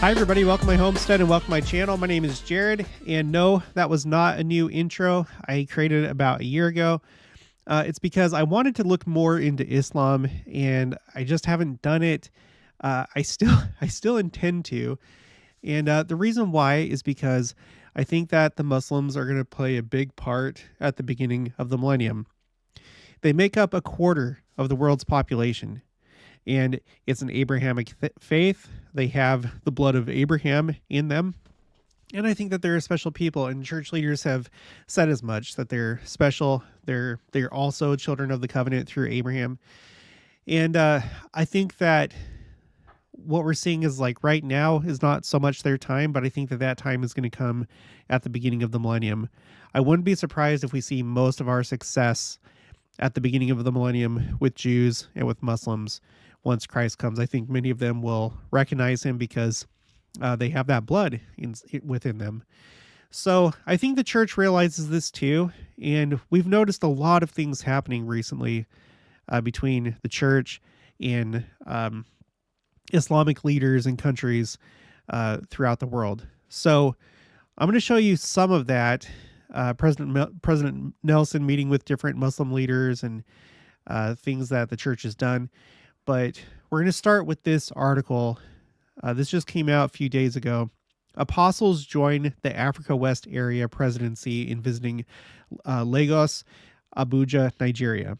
Hi, everybody. Welcome to my homestead and welcome to my channel. My name is Jared, and no, that was not a new intro. I created it about a year ago. It's because I wanted to look more into Islam, and I just haven't done it. I still intend to, and the reason why is because I think that the Muslims are going to play a big part at the beginning of the millennium. They make up a quarter of the world's population, and it's an Abrahamic faith. They have the blood of Abraham in them. And I think that they're a special people, and church leaders have said as much, that they're special. They're also children of the covenant through Abraham. And I think that what we're seeing is like right now is not so much their time, but I think that time is going to come at the beginning of the millennium. I wouldn't be surprised if we see most of our success at the beginning of the millennium with Jews and with Muslims once Christ comes. I think many of them will recognize him because they have that blood within them. So I think the church realizes this too, and we've noticed a lot of things happening recently between the church and Islamic leaders and countries throughout the world. So I'm going to show you some of that. President Nelson meeting with different Muslim leaders and things that the church has done. But we're going to start with this article. This just came out a few days ago. Apostles join the Africa West Area presidency in visiting Lagos, Abuja, Nigeria.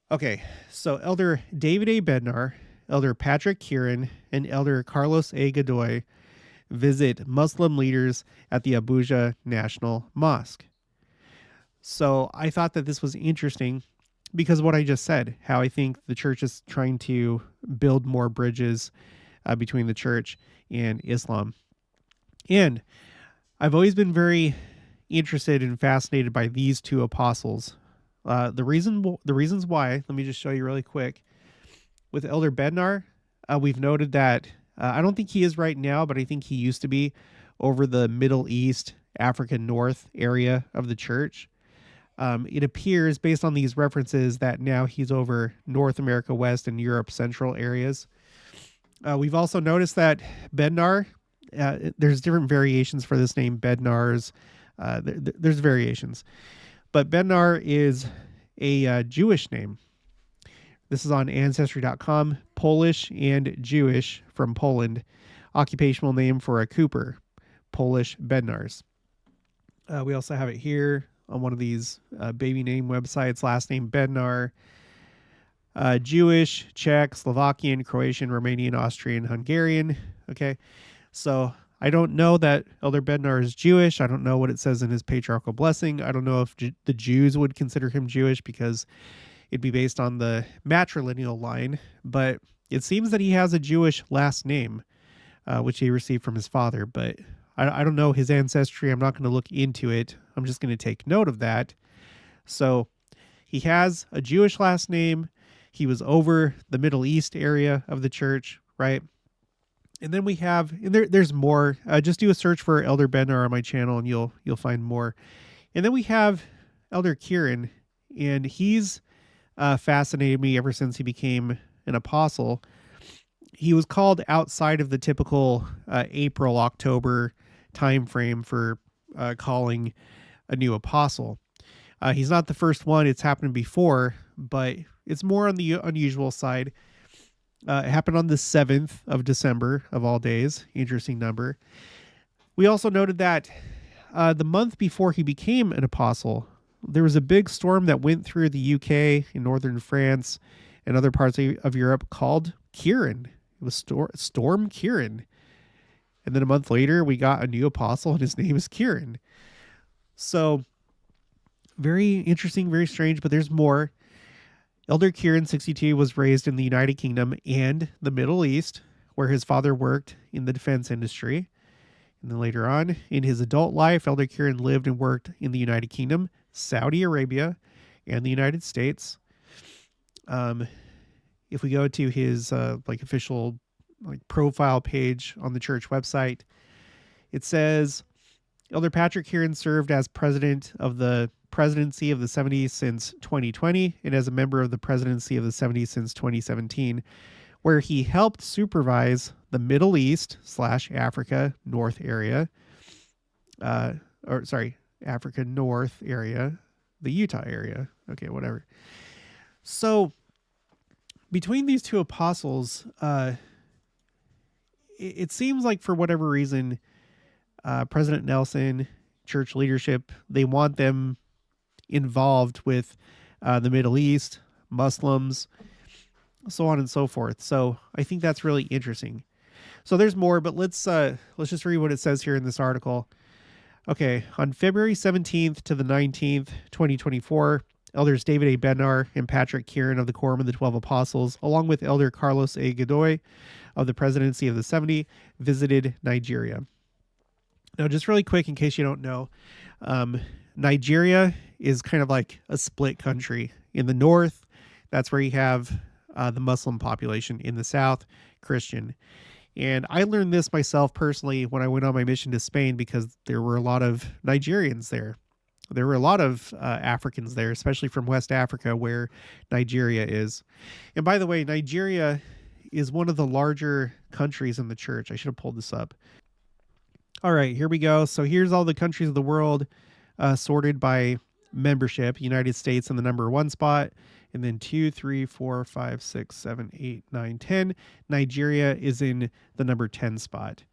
Okay, so Elder David A. Bednar, Elder Patrick Kieran, and Elder Carlos A. Godoy visit Muslim leaders at the Abuja National Mosque. So I thought that this was interesting because of what I just said, how I think the church is trying to build more bridges between the church and Islam. And I've always been very interested and fascinated by these two apostles. The reasons why, let me just show you really quick. With Elder Bednar, we've noted that I don't think he is right now, but I think he used to be over the Middle East, Africa North area of the church. It appears, based on these references, that now he's over North America West and Europe Central areas. We've also noticed that Bednar, there's different variations for this name, Bednars. There's variations. But Bednar is a Jewish name. This is on Ancestry.com, Polish and Jewish from Poland. Occupational name for a cooper, Polish Bednars. We also have it here on one of these baby name websites, last name Bednar. Jewish, Czech, Slovakian, Croatian, Romanian, Austrian, Hungarian. Okay, so I don't know that Elder Bednar is Jewish. I don't know what it says in his patriarchal blessing. I don't know if the Jews would consider him Jewish because it'd be based on the matrilineal line, but it seems that he has a Jewish last name, which he received from his father, but I don't know his ancestry. I'm not going to look into it. I'm just going to take note of that. So he has a Jewish last name. He was over the Middle East area of the church, right? And then we have, and there's more. Just do a search for Elder Bednar on my channel, and you'll find more. And then we have Elder Kieran, and he's fascinated me ever since he became an apostle. He was called outside of the typical April, October time frame for calling a new apostle. He's not the first one. It's happened before, but it's more on the unusual side. It happened on the 7th of December of all days. Interesting number. We also noted that the month before he became an apostle, there was a big storm that went through the UK in northern France and other parts of Europe called Kieran. It was Storm Kieran. And then a month later, we got a new apostle, and his name is Kieran. So very interesting, very strange, but there's more. Elder Kieran, 62, was raised in the United Kingdom and the Middle East, where his father worked in the defense industry. And then later on, in his adult life, Elder Kieran lived and worked in the United Kingdom, Saudi Arabia, and the United States. If we go to his official profile page on the church website, it says Elder Patrick Kieran served as president of the presidency of the 70s since 2020 and as a member of the presidency of the 70s since 2017, where he helped supervise the Middle East / Africa North area, Africa North area, the Utah area. Okay, whatever. So between these two apostles, it seems like for whatever reason, President Nelson, church leadership, they want them involved with the Middle East, Muslims, so on and so forth. So I think that's really interesting. So there's more, but let's just read what it says here in this article. Okay, on February 17th to the 19th, 2024, Elders David A. Bednar and Patrick Kieran of the Quorum of the 12 Apostles, along with Elder Carlos A. Godoy of the Presidency of the 70, visited Nigeria. Now, just really quick, in case you don't know, Nigeria is kind of like a split country. In the north, that's where you have the Muslim population. In the south, Christian. And I learned this myself personally when I went on my mission to Spain, because there were a lot of Nigerians there. There were a lot of Africans there, especially from West Africa, where Nigeria is. And by the way, Nigeria is one of the larger countries in the church. I should have pulled this up. All right, here we go. So here's all the countries of the world sorted by membership. United States in the number 1 spot, and then 2, 3, 4, 5, 6, 7, 8, 9, 10. Nigeria is in the number 10 spot,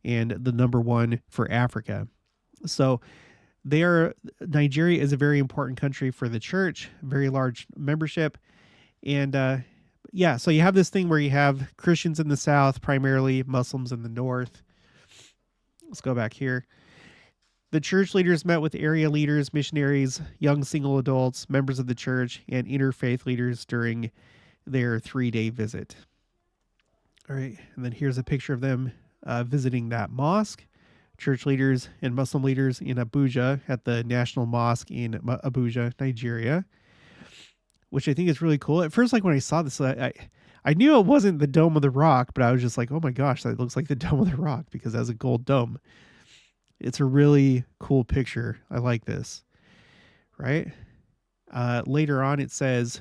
and the number 1 for Africa. So Nigeria is a very important country for the church, very large membership. And yeah, so you have this thing where you have Christians in the south, primarily Muslims in the north. Let's go back here. The church leaders met with area leaders, missionaries, young single adults, members of the church, and interfaith leaders during their 3-day visit. All right, and then here's a picture of them visiting that mosque. Church leaders and Muslim leaders in Abuja at the National Mosque in Abuja, Nigeria, which I think is really cool. At first, like when I saw this, I knew it wasn't the Dome of the Rock, but I was just like, oh my gosh, that looks like the Dome of the Rock because it has a gold dome. It's a really cool picture. I like this, right? Later on, it says,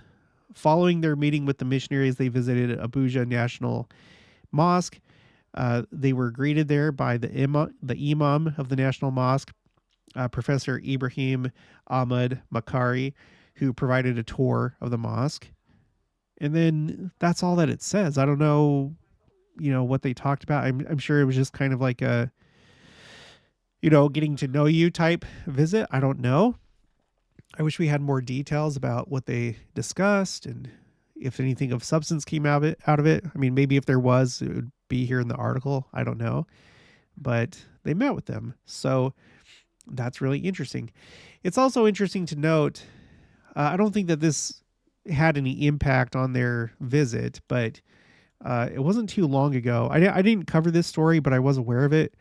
following their meeting with the missionaries, they visited Abuja National Mosque. They were greeted there by the imam of the National Mosque, Professor Ibrahim Ahmad Makari, who provided a tour of the mosque. And then that's all that it says. I don't know, what they talked about. I'm sure it was just kind of like a, getting to know you type visit. I don't know. I wish we had more details about what they discussed and if anything of substance came out of it. I mean, maybe if there was, it would be here in the article. I don't know. But they met with them. So that's really interesting. It's also interesting to note, I don't think that this had any impact on their visit, but it wasn't too long ago. I didn't cover this story, but I was aware of it.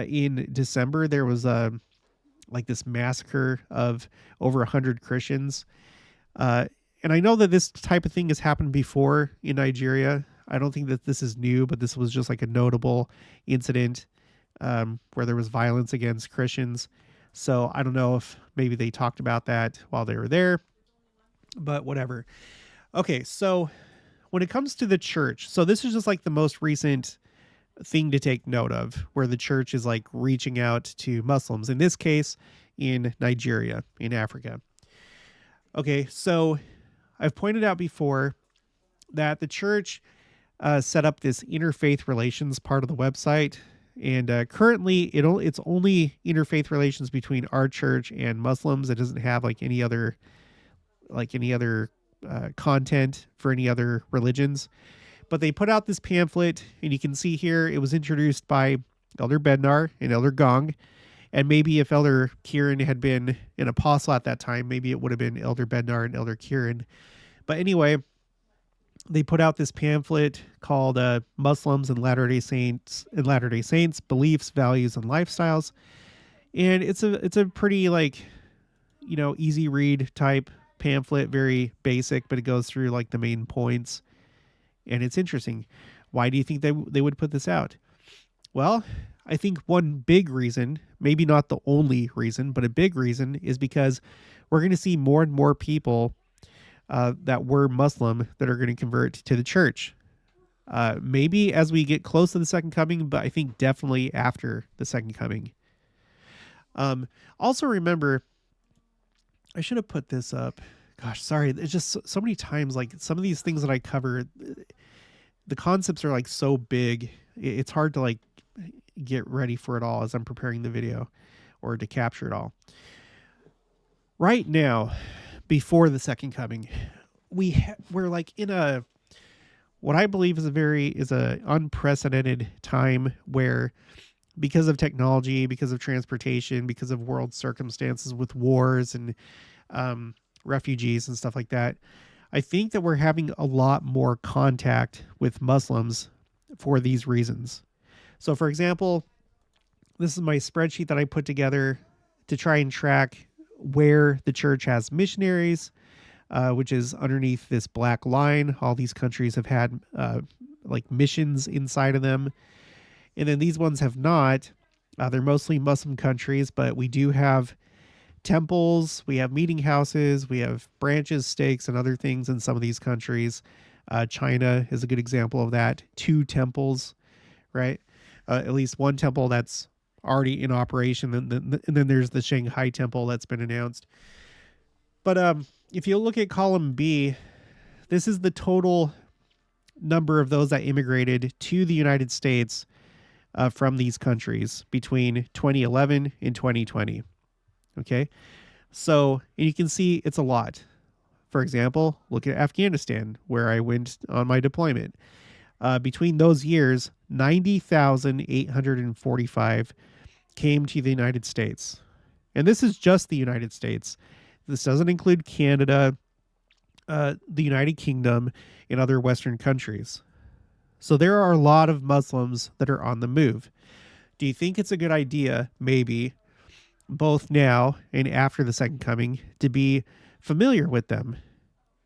In December, there was like this massacre of over 100 Christians. And I know that this type of thing has happened before in Nigeria. I don't think that this is new, but this was just like a notable incident where there was violence against Christians. So I don't know if maybe they talked about that while they were there, but whatever. Okay, so when it comes to the church, so this is just like the most recent thing to take note of, where the church is like reaching out to Muslims, in this case in Nigeria, in Africa. Okay, so I've pointed out before that the church set up this interfaith relations part of the website, and currently it's only interfaith relations between our church and Muslims. It doesn't have like any other content for any other religions. But they put out this pamphlet, and you can see here it was introduced by Elder Bednar and Elder Gong. And maybe if Elder Kieran had been an apostle at that time, maybe it would have been Elder Bednar and Elder Kieran. But anyway, they put out this pamphlet called Muslims and Latter-day Saints, Beliefs, Values, and Lifestyles. And it's a pretty easy read type pamphlet, very basic, but it goes through like the main points. And it's interesting. Why do you think they would put this out? Well, I think one big reason, maybe not the only reason, but a big reason is because we're going to see more and more people that were Muslim that are going to convert to the church. Maybe as we get close to the second coming, but I think definitely after the second coming. Also remember, I should have put this up. Gosh, sorry. It's just so many times, like some of these things that I cover, the concepts are like so big. It's hard to like get ready for it all as I'm preparing the video or to capture it all. Right now, before the second coming, we're like in what I believe is a unprecedented time where, because of technology, because of transportation, because of world circumstances with wars and refugees and stuff like that, I think that we're having a lot more contact with Muslims for these reasons. So, for example, this is my spreadsheet that I put together to try and track where the church has missionaries, which is underneath this black line. All these countries have had like missions inside of them. And then these ones have not. They're mostly Muslim countries, but we do have temples, we have meeting houses, we have branches, stakes, and other things in some of these countries. China is a good example of that. 2 temples, right? At least one temple that's already in operation, and then there's the Shanghai temple that's been announced. But if you look at column B, this is the total number of those that immigrated to the United States from these countries between 2011 and 2020. Okay, so and you can see it's a lot. For example, look at Afghanistan, where I went on my deployment. Between those years, 90,845 came to the United States. And this is just the United States. This doesn't include Canada, the United Kingdom, and other Western countries. So there are a lot of Muslims that are on the move. Do you think it's a good idea, maybe, both now and after the second coming, to be familiar with them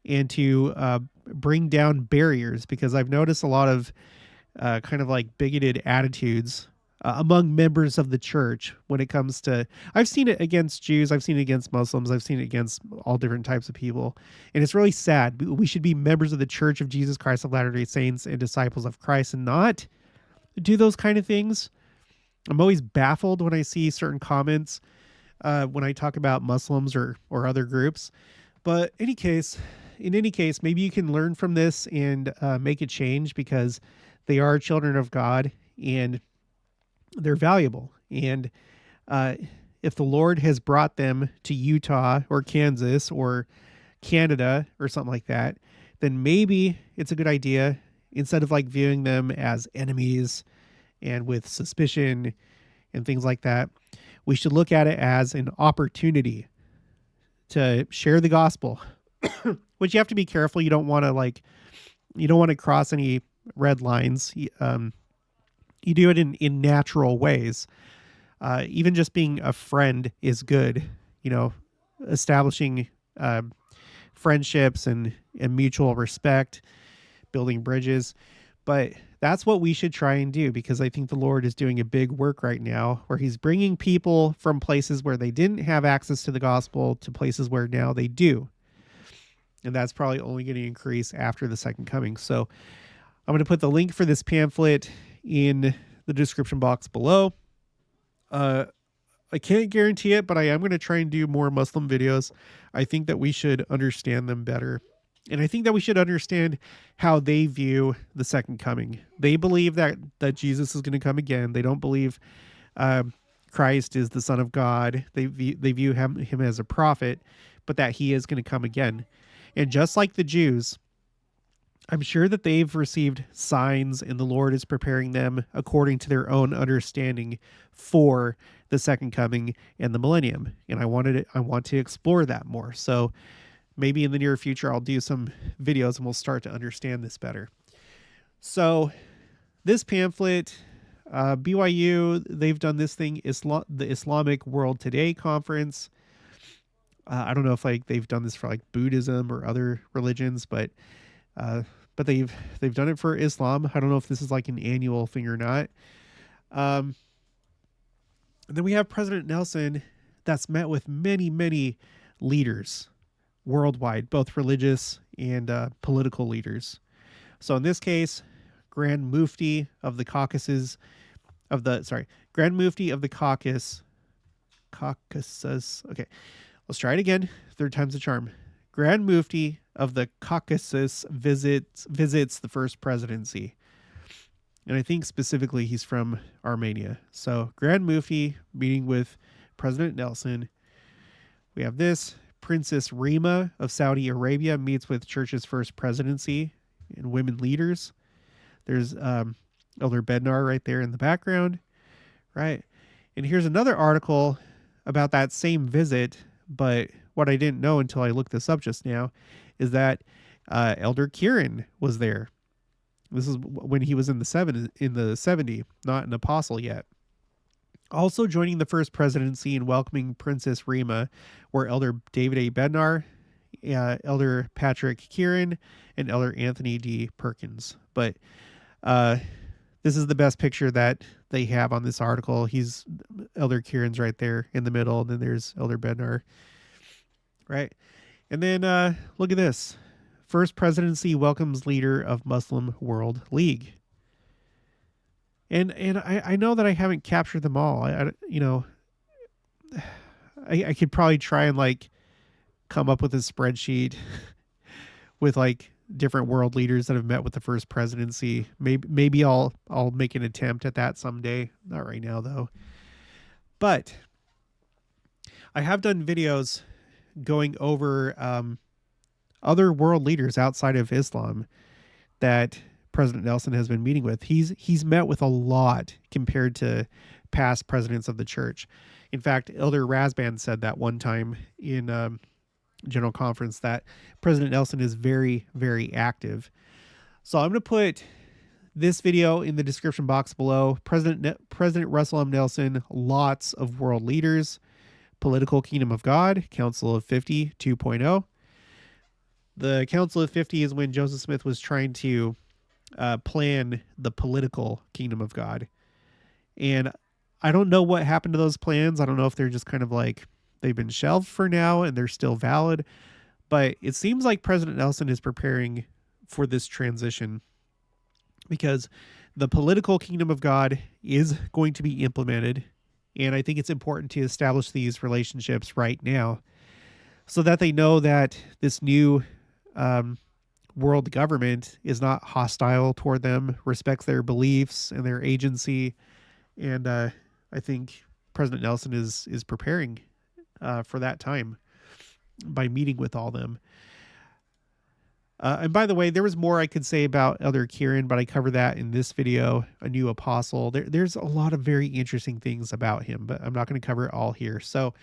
and to bring down barriers? Because I've noticed a lot of kind of like bigoted attitudes among members of the church when it comes to, I've seen it against Jews, I've seen it against Muslims, I've seen it against all different types of people. And it's really sad. We should be members of the Church of Jesus Christ of Latter-day Saints and disciples of Christ and not do those kind of things. I'm always baffled when I see certain comments when I talk about Muslims or other groups. But in any case, maybe you can learn from this and make a change, because they are children of God and they're valuable. And if the Lord has brought them to Utah or Kansas or Canada or something like that, then maybe it's a good idea, instead of like viewing them as enemies and with suspicion and things like that, we should look at it as an opportunity to share the gospel, which you have to be careful. You don't want to cross any red lines. You do it in natural ways. Even just being a friend is good, establishing friendships and mutual respect, building bridges. But that's what we should try and do, because I think the Lord is doing a big work right now where he's bringing people from places where they didn't have access to the gospel to places where now they do. And that's probably only going to increase after the second coming. So I'm going to put the link for this pamphlet in the description box below. I can't guarantee it, but I am going to try and do more Muslim videos. I think that we should understand them better. And I think that we should understand how they view the second coming. They believe that Jesus is going to come again. They don't believe Christ is the Son of God. They view him as a prophet, but that he is going to come again. And just like the Jews, I'm sure that they've received signs and the Lord is preparing them according to their own understanding for the second coming and the millennium. And I want to explore that more. So maybe in the near future, I'll do some videos and we'll start to understand this better. So this pamphlet, BYU, they've done this thing, the Islamic World Today conference. I don't know if they've done this for Buddhism or other religions, but they've done it for Islam. I don't know if this is an annual thing or not. And then we have President Nelson that's met with many, many leaders worldwide, both religious and political leaders. So in this case, Grand Mufti of the Grand Mufti of the Caucasus. Okay, let's try it again. Third time's the charm. Grand Mufti of the Caucasus visits the first presidency. And I think specifically he's from Armenia. So Grand Mufti meeting with President Nelson. We have this. Princess Rima of Saudi Arabia meets with church's first presidency and women leaders. There's Elder Bednar right there in the background. Right. And here's another article about that same visit. But what I didn't know until I looked this up just now is that Elder Kieran was there. This is when he was in the 70, not an apostle yet. Also joining the first presidency and welcoming Princess Rima were Elder David A. Bednar, Elder Patrick Kieran, and Elder Anthony D. Perkins. But this is the best picture that they have on this article. Elder Kieran's right there in the middle, and then there's Elder Bednar. Right. And then look at this. First presidency welcomes leader of Muslim World League. And I know that I haven't captured them all. I could probably try and like come up with a spreadsheet with like different world leaders that have met with the first presidency. Maybe I'll make an attempt at that someday. Not right now though. But I have done videos going over other world leaders outside of Islam that President Nelson has been meeting with. He's met with a lot compared to past presidents of the church. In fact, Elder Rasband said that one time in General Conference that President Nelson is very, very active. So I'm going to put this video in the description box below. President Russell M. Nelson, lots of world leaders, Political Kingdom of God, Council of 50 2.0. The Council of 50 is when Joseph Smith was trying to plan the political kingdom of God. And I don't know what happened to those plans. I don't know if they're just kind of like they've been shelved for now and they're still valid. But it seems like President Nelson is preparing for this transition because the political kingdom of God is going to be implemented. And I think it's important to establish these relationships right now so that they know that this new world government is not hostile toward them, respects their beliefs and their agency. And I think President Nelson is preparing for that time by meeting with all them. And by the way, there was more I could say about Elder Kieran, but I covered that in this video, A New Apostle. There's a lot of very interesting things about him, but I'm not going to cover it all here. So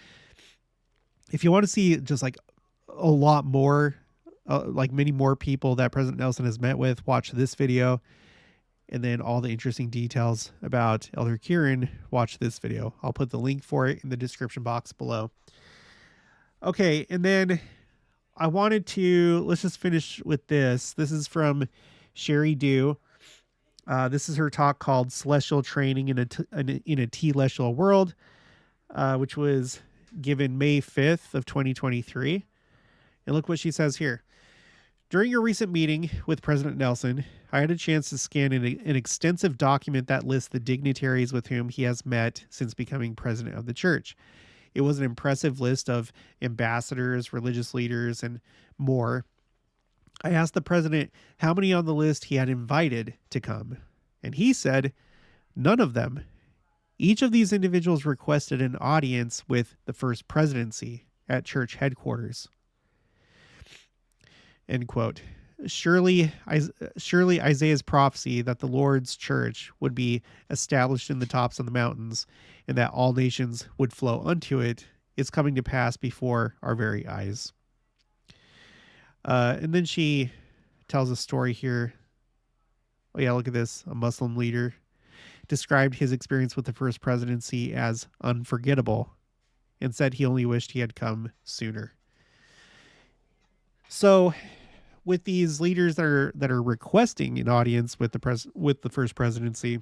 if you want to see just like a lot more, like many more people that President Nelson has met with, watch this video. And then all the interesting details about Elder Kieran, watch this video. I'll put the link for it in the description box below. Okay, and then let's just finish with this. This is from Sherry Dew. This is her talk called Celestial Training in a Telestial World, which was given May 5th of 2023. And look what she says here. During a recent meeting with President Nelson, I had a chance to scan an extensive document that lists the dignitaries with whom he has met since becoming president of the church. It was an impressive list of ambassadors, religious leaders, and more. I asked the president how many on the list he had invited to come, and he said none of them. Each of these individuals requested an audience with the first presidency at church headquarters. End quote. Surely Isaiah's prophecy that the Lord's church would be established in the tops of the mountains and that all nations would flow unto it is coming to pass before our very eyes. And then she tells a story here. Oh yeah, look at this. A Muslim leader described his experience with the first presidency as unforgettable and said he only wished he had come sooner. So with these leaders that are requesting an audience with the first presidency,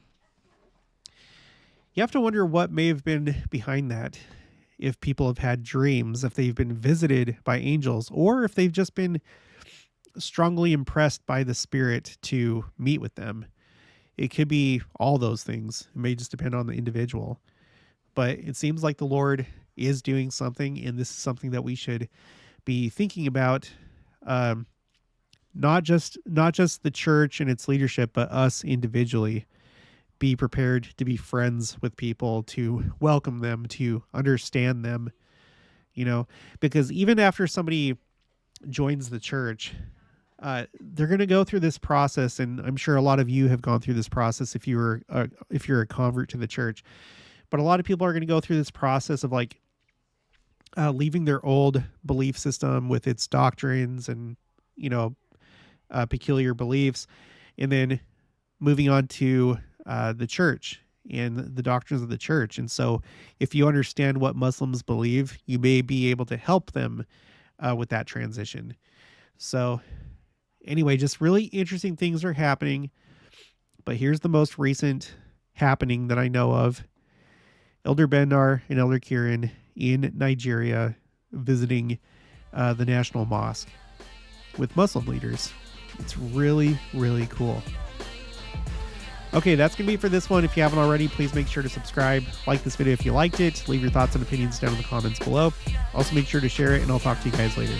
you have to wonder what may have been behind that. If people have had dreams, if they've been visited by angels, or if they've just been strongly impressed by the Spirit to meet with them. It could be all those things. It may just depend on the individual. But it seems like the Lord is doing something, and this is something that we should be thinking about. Not just the church and its leadership, but us individually. Be prepared to be friends with people, to welcome them, to understand them, because even after somebody joins the church, they're going to go through this process. And I'm sure a lot of you have gone through this process if you're a convert to the church, but a lot of people are going to go through this process of like leaving their old belief system with its doctrines and, peculiar beliefs, and then moving on to the church and the doctrines of the church. And so if you understand what Muslims believe, you may be able to help them with that transition. So anyway, just really interesting things are happening. But here's the most recent happening that I know of. Elder Bednar and Elder Kieran in Nigeria visiting the National Mosque with Muslim leaders. It's really, really cool. Okay, that's going to be it for this one. If you haven't already, please make sure to subscribe, like this video if you liked it, leave your thoughts and opinions down in the comments below. Also make sure to share it, and I'll talk to you guys later.